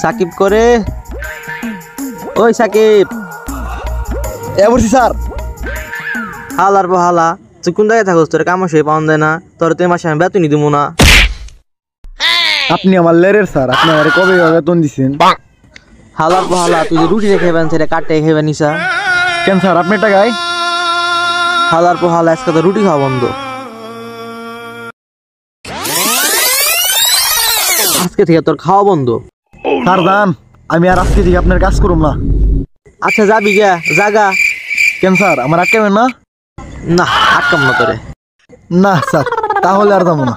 সাকিব করে ওই সাকিব বলছি স্যার। হালার পর হালা তুই কোন জায়গায় থাকস? তোর কাম সে পাওয়া যায় না, তোর তুই মাসে আমি বেতনই দিব না। আপনি আমার লেরের স্যার, আপনি আমার কবে বেতন দিচ্ছেন? হালার পর হালা তুই যে রুটি খাইবেন সেটা কাটতে খাইবেন নিসা কেন স্যার আপনি টাকায়? হালার পর হালা আজকে তো রুটি খাওয়া বন্ধ। আজকে থেকে তোর খাওয়া বন্ধ। স্যার যান, আমি আর আজকে থেকে আপনার কাজ করুম না। আচ্ছা যাবি গা জাগা। কেন স্যার আমার আটকাবেন না? না আটকাম না তোরে। না স্যার তাহলে আর যাবো না।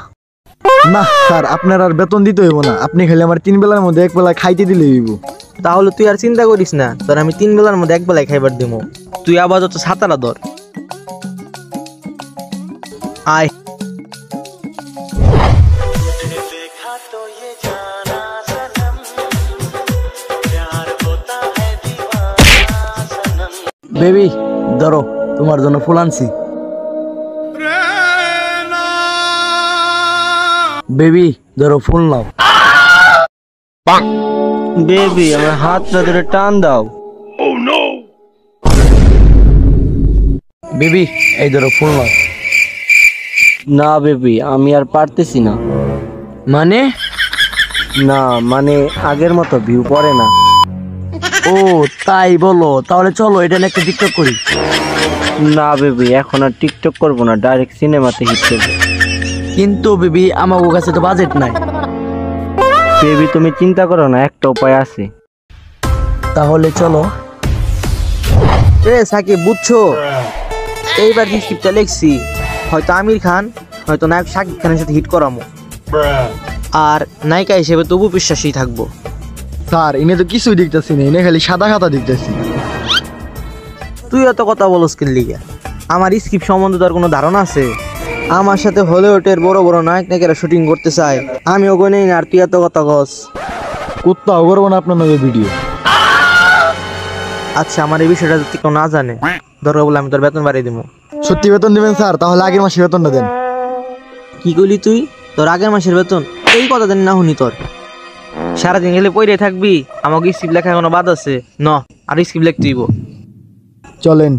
না স্যার আপনার আর বেতন দিতে হইব না, আপনি খালি আমার 3 বেলার মধ্যে 1 বেলা খাইতে দিলে হইব। তাহলে তুই আর চিন্তা করিস না, তোর আমি 3 বেলার মধ্যে 1 বেলায় খাইবার দিব। তুই আপাতত ছাতাটা ধর। আয় বেবি ধরো তোমার জন্য ফুল আনছি। বেবি ধরো ফুল নাও। বেবি আমার হাতটা ধরে টান দাও। বেবি এই ধরো ফুল নাও। না বেবি আমি আর পারতেছি না। মানে? না মানে আগের মতো ভিউ পড়ে না। ও তাই বলো, তাহলে চলো এটা নিয়ে একটা টিকটক করি। না বেবি এখন আর টিকটক করবো না, ডাইরেক্ট সিনেমাতে হিট করবো। কিন্তু বেবি আমার কাছে তো বাজেট নাই। বেবি তুমি চিন্তা করো না, একটা উপায় আছে। তাহলে চলো। এ সাকিব বুঝছো, এইবার যে স্ক্রিপ্টটা লিখছি হয়তো আমির খান হয়তো নায়ক শাকিব খানের সাথে হিট করামো, আর নায়িকা হিসেবে তবু বিশ্বাসী থাকবো। স্যার ইনে তো কিছুই দেখতেছি না, ইনে খালি সাদা খাতা দেখতেছি। তুই এত কথা বলস কি লিগা? আমার স্ক্রিপ্ট সম্বন্ধে তোর কোনো ধারণা আছে? আমার সাথে হলিউডের বড় বড় নায়ক নায়িকারা শুটিং করতে চায়, আমি ওগো নেই না, আর তুই এত কথা কস। কোথাও করবো না আপনার নতুন ভিডিও। আচ্ছা আমার এই বিষয়টা যদি কেউ না জানে, দরকার বলে আমি তোর বেতন বাড়িয়ে দিব। সত্যি বেতন দিবেন স্যার? তাহলে আগের মাসে বেতনটা দেন। কি করলি তুই? তোর আগের মাসের বেতন? এই কথা জানি না শুনি তোর। সারাদিন গেলে পইরে থাকবি, আমাকে স্ক্রিপ্ট লেখা এখনো বাদ আছে। ন আর স্ক্রিপ্ট লিখতে দিব। চলেন।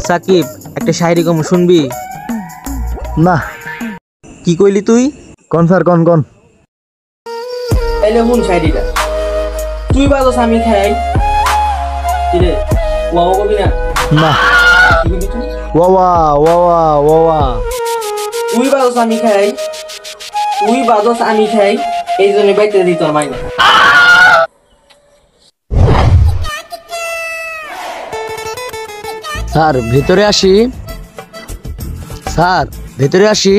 সাকিব একটা শায়রি কম শুনবি? না। কি কইলি তুই? কোন স্যার কোন কোন? তাইলে শুন শায়রিটা। তুই বাজস আমি খাই, কিরে ওয়াও কবি না? না। কি কইলি তুই? ওয়া ওয়া ওয়া। তুই বাজস আমি খাই, তুই বাজস আমি খাই, এই জন্য বাইতে দিই তোর মাইনে। স্যার ভিতরে আসি। স্যার ভিতরে আসি।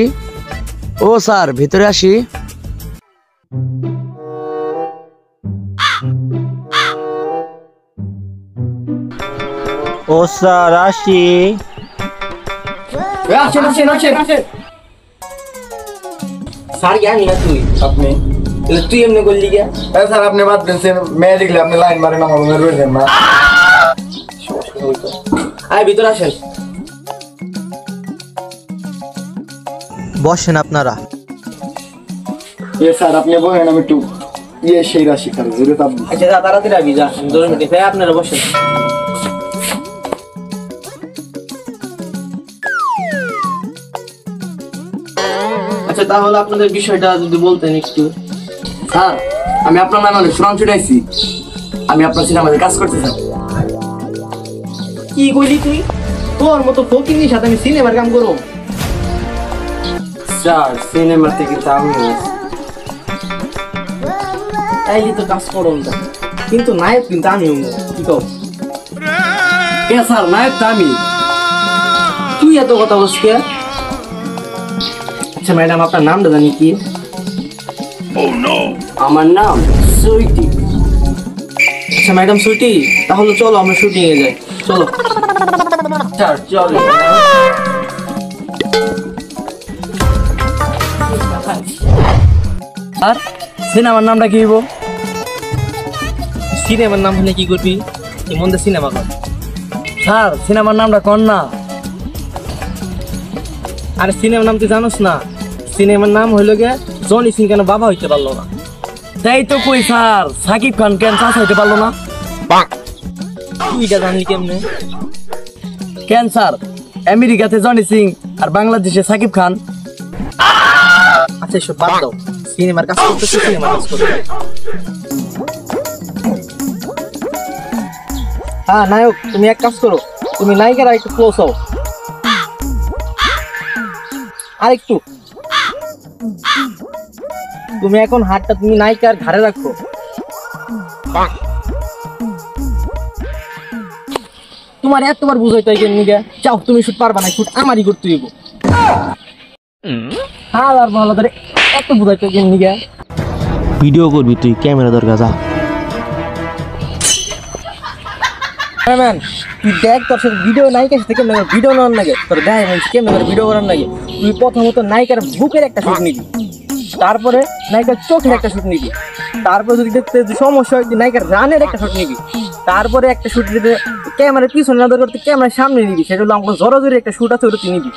ও স্যার ভিতরে আসি। ও স্যার আসি। স্যার জ্ঞানী না তুই? আপনি তুই এমনি করলি গিয়া? স্যার আপনি বাদ দেন, মেয়ে দেখলে আপনি লাইন মারেন, আমার রুমে রয়ে না। আয় ভিতরে আসেন। বসেন আপনারা। স্যার আপনি বলেন, আমি একটু সেই রাশি খাই জোরে তাপ। আচ্ছা যা তাড়াতাড়ি আবি, যা 2 মিনিট আপনারা বসেন। আচ্ছা তাহলে আপনাদের বিষয়টা যদি বলতেন একটু। স্যার আমি আপনার নামে অনেক সুনাম ছুটাইছি, আমি আপনার সিনেমাতে কাজ করতে চাই। কি কইলি তুই? তোর মতো ফকিনির সাথে আমি সিনেমার কাম করব? স্যার সিনেমার থেকে তো আমি তাইলে তো কাজ করো না, কিন্তু নায়ক কিন্তু আমি হবো। কি কও? স্যার নায়ক তো আমি। তুই এত কথা বলছিস কে? আচ্ছা ম্যাডাম আপনার নামটা জানি কি? আমার নাম সুইটি। আচ্ছা ম্যাডাম সুইটি, তাহলে চলো আমরা শুটিং এ যাই, চলো। স্যার চলে। আর সিনেমার নামটা কি হইব? সিনেমার নাম হলে কি করবি? এমন সিনেমা কর। স্যার সিনেমার নামটা কোন না? আরে সিনেমার নাম তুই জানোস না? সিনেমার নাম হইল গে জনি সিং কেন বাবা হইতে পারলো না? তাই তো কই স্যার, সাকিব খান কেন চাচা হইতে পারলো না? তুই এটা জানলি কেমনে? কেন স্যার, আমেরিকাতে জনি সিং আর বাংলাদেশে সাকিব খান। আচ্ছা এসব বাদ দাও, সিনেমার কাজ করতেছি, সিনেমার কাজ করতে। হ্যাঁ নায়ক, তুমি এক কাজ করো, তুমি নায়িকার একটু ক্লোজ হও, আরেকটু। তুমি এখন হাতটা তুমি নায়িকার ঘাড়ে রাখো। তোমার এতবার বুঝাইতে হয় কেন নিগা? চাও তুমি শুট পারবা না, শুট আমারই করতে হইব। আর ভালো ধরে এত বুঝাইতে হয় কেন নিগা? ভিডিও করবি তুই, ক্যামেরা দরকার যা। ম্যান তুই দেখ, তোর সাথে ভিডিও নায়িকার সাথে কেমন ভিডিও নেওয়ার লাগে, তোর দেখ কেমন ভিডিও করার লাগে। তুই প্রথমত নায়িকার বুকের একটা শুট নিবি, তারপরে নায়িকার চোখের একটা শুট নিবি, তারপরে যদি দেখতে সমস্যা হয় তুই নায়িকার রানের একটা শুট নিবি, তারপরে একটা শুট দিতে ক্যামেরার পিছনে না দরকার ক্যামেরার সামনে নিবি, সেটা হলো আমার জোরাজোরি একটা শুট আছে, ওটা তুই নিবি।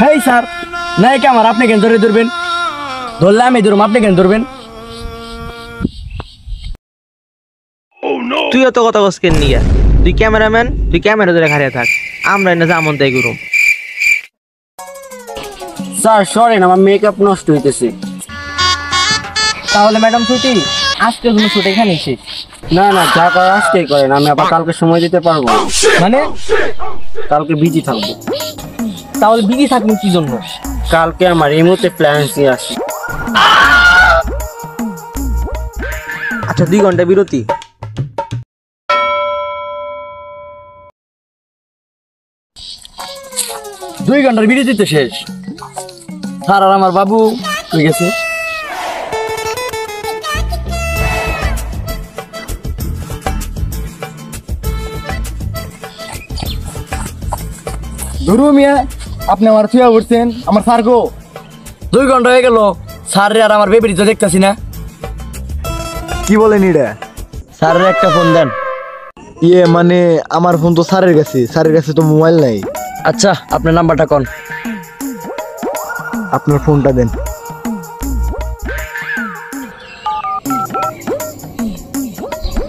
হেই স্যার, নায়িকা আমার, আপনি কেন ধরে ধরবেন? ধরলে আমি ধরুম, আপনি কেন ধরবেন? তুই এত কথা বস কেন নিগা? তুই ক্যামেরাম্যান, তুই ক্যামেরা ধরে খাড়িয়ে থাক, আমরা এনে যেমন তাই করুম। স্যার সরেন, আমার মেকআপ নষ্ট হইতেছে। তাহলে ম্যাডাম ছুটি, আজকে তুমি ছুটি এখানে শেষ। না না, যা করার আজকেই করেন, আমি আবার কালকে সময় দিতে পারবো না। মানে কালকে বিজি থাকবো। তাহলে বিজি থাকবেন কি জন্য? কালকে আমার এই মুহূর্তে প্ল্যান আছে। আচ্ছা 2 ঘন্টা বিরতি। দুই ঘন্টার বিরতি তো শেষ। স্যার আর আমার বাবু হয়ে গেছে। ধরু মিয়া, আপনি আমার থুয়া উঠছেন, আমার স্যার গো। 2 ঘন্টা হয়ে গেল, স্যার আর আমার বেবিটি তো দেখতেছি না। কি বলেন এটা? স্যারের একটা ফোন দেন। ইয়ে মানে আমার ফোন তো স্যারের কাছে তো মোবাইল নাই। আচ্ছা আপনার নাম্বারটা কোন? আপনার ফোনটা দেন।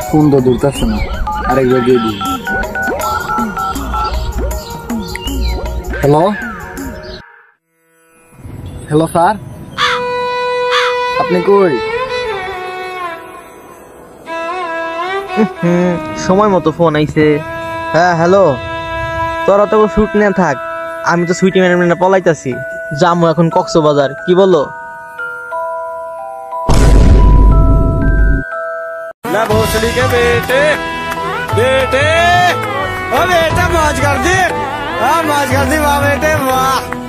ফোন তো দূরকাছে না, আরেকবার দিয়ে দিই। হ্যালো হ্যালো স্যার, আপনি কই? সময় মতো ফোন আইছে। হ্যাঁ হ্যালো, তোরা তো শুট নিয়ে থাক, আমি তো সুইটি ম্যানেজমেন্টে পলাইতাছি, যামু এখন কক্সবাজার। কি বলো? ना भोसड़ी के बेटे बेटे ओ बेटा मौज कर दी वाह बेटे वाह।